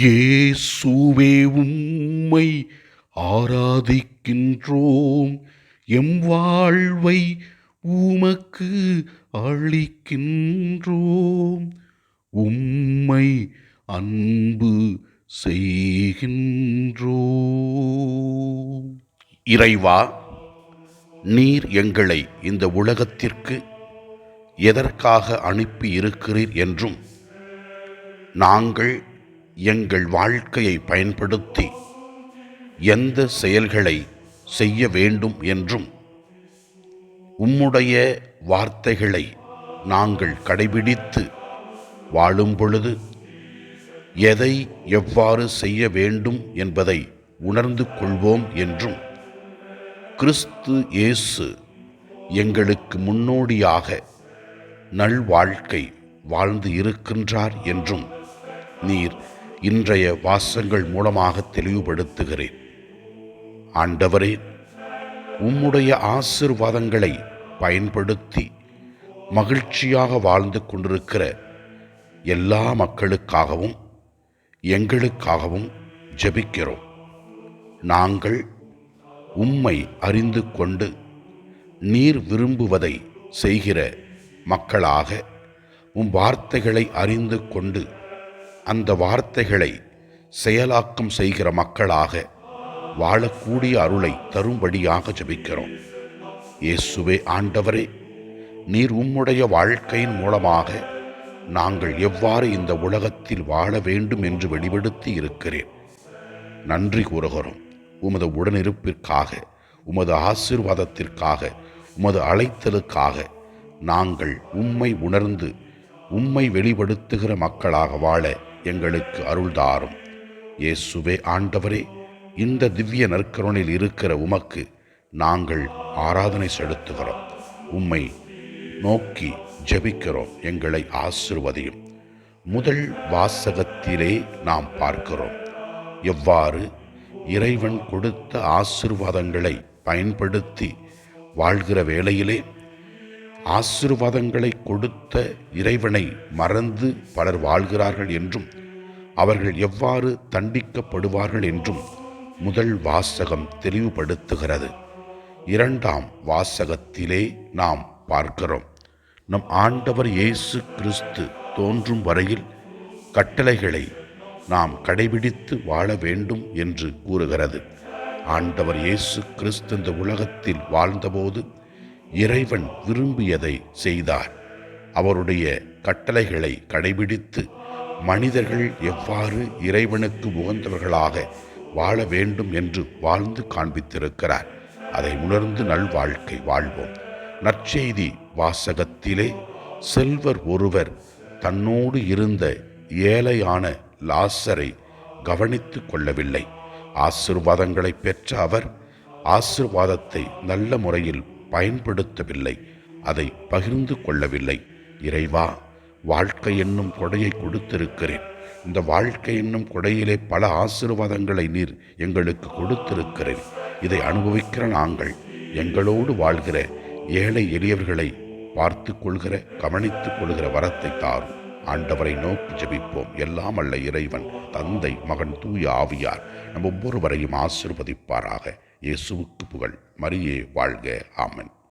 இயேசுவே உம்மை ஆராதிக்கின்றோம், எம் வாழ்வை உமக்கு அளிக்கின்றோம், உம்மை அன்பு செய்கின்றோம். இறைவா, நீர் எங்களை இந்த உலகத்திற்கு எதற்காக அனுப்பி இருக்கிறீர் என்றும், நாங்கள் எங்கள் வாழ்க்கையை பயன்படுத்தி எந்த செயல்களை செய்ய வேண்டும் என்றும், உம்முடைய வார்த்தைகளை நாங்கள் கடைபிடித்து வாழும் பொழுது எதை எவ்வாறு செய்ய வேண்டும் என்பதை உணர்ந்து கொள்வோம் என்றும், கிறிஸ்து இயேசு எங்களுக்கு முன்னோடியாக நல்வாழ்க்கை வாழ்ந்து இருக்கின்றார் என்றும் நீர் இன்றைய வாசகங்கள் மூலமாக தெளிவுபடுத்துகிறேன். ஆண்டவரே, உம்முடைய ஆசீர்வாதங்களை பயன்படுத்தி மகிழ்ச்சியாக வாழ்ந்து கொண்டிருக்கிற எல்லா மக்களுக்காகவும் எங்களுக்காகவும் ஜெபிக்கிறோம். நாங்கள் உம்மை அறிந்து கொண்டு நீர் விரும்புவதை செய்கிற மக்களாக, வார்த்தைகளை அறிந்து கொண்டு அந்த வார்த்தைகளை செயலாக்கம் செய்கிற மக்களாக வாழக்கூடிய அருளை தரும்படியாக ஜெபிக்கிறோம். இயேசுவே ஆண்டவரே, நீர் உம்முடைய வாழ்க்கையின் மூலமாக நாங்கள் எவ்வாறு இந்த உலகத்தில் வாழ வேண்டும் என்று வெளிப்படுத்தி இருக்கிறேன். நன்றி கூறுகிறோம். உமது உடனிருப்பிற்காக, உமது ஆசீர்வாதத்திற்காக, உமது அழைத்தலுக்காக நாங்கள் உம்மை உணர்ந்து உம்மை வெளிப்படுத்துகிற மக்களாக வாழ எங்களுக்கு அருள்தாரும். இயேசுவே ஆண்டவரே, இந்த திவ்ய நற்கருணையில் இருக்கிற உமக்கு நாங்கள் ஆராதனை செலுத்துகிறோம். உம்மை நோக்கி ஜெபிக்கிறோம். எங்களை ஆசீர்வதியும். முதல் வாசகத்திலே நாம் பார்க்கிறோம் எவ்வாறு இறைவன் கொடுத்த ஆசீர்வாதங்களை பயன்படுத்தி வாழ்கிற வேளையிலே ஆசீர்வாதங்களை கொடுத்த இறைவனை மறந்து பலர் வாழ்கிறார்கள் என்றும், அவர்கள் எவ்வாறு தண்டிக்கப்படுவார்கள் என்றும் முதல் வாசகம் தெளிவுபடுத்துகிறது. இரண்டாம் வாசகத்திலே நாம் பார்க்கிறோம், நம் ஆண்டவர் இயேசு கிறிஸ்து தோன்றும் வரையில் கட்டளைகளை நாம் கடைபிடித்து வாழ வேண்டும் என்று கூறுகிறது. ஆண்டவர் இயேசு கிறிஸ்து இந்த உலகத்தில் வாழ்ந்தபோது இறைவன் விரும்பியதை செய்தார். அவருடைய கட்டளைகளை கடைபிடித்து மனிதர்கள் எவ்வாறு இறைவனுக்கு உகந்தவர்களாக வாழ வேண்டும் என்று வாழ்ந்து காண்பித்திருக்கிறார். அதை உணர்ந்து நல்வாழ்க்கை வாழ்வோம். நற்செய்தி வாசகத்திலே செல்வர் ஒருவர் தன்னோடு இருந்த ஏழையான லாசரை கவனித்து கொள்ளவில்லை. ஆசீர்வாதங்களை பெற்ற அவர் ஆசீர்வாதத்தை நல்ல முறையில் பயன்படுத்தவில்லை, அதை பகிர்ந்து கொள்ளவில்லை. இறைவா, வாழ்க்கை என்னும் கொடையை கொடுத்திருக்கிறேன். இந்த வாழ்க்கை என்னும் கொடையிலே பல ஆசீர்வாதங்களை நீர் எங்களுக்கு கொடுத்திருக்கிறேன். இதை அனுபவிக்கிற நாங்கள் எங்களோடு வாழ்கிற ஏழை எளியவர்களை பார்த்து கொள்கிற, கவனித்துக் கொள்கிற வரத்தை தாரும். ஆண்டவரை நோக்கி ஜெபிப்போம். எல்லாம் அல்ல இறைவன், தந்தை, மகன், தூய ஆவியார் நம் ஒவ்வொருவரையும் ஆசீர்வதிப்பாராக. இயேசுவுக்கு புகழ். மரியே வாழ்க. ஆமென்.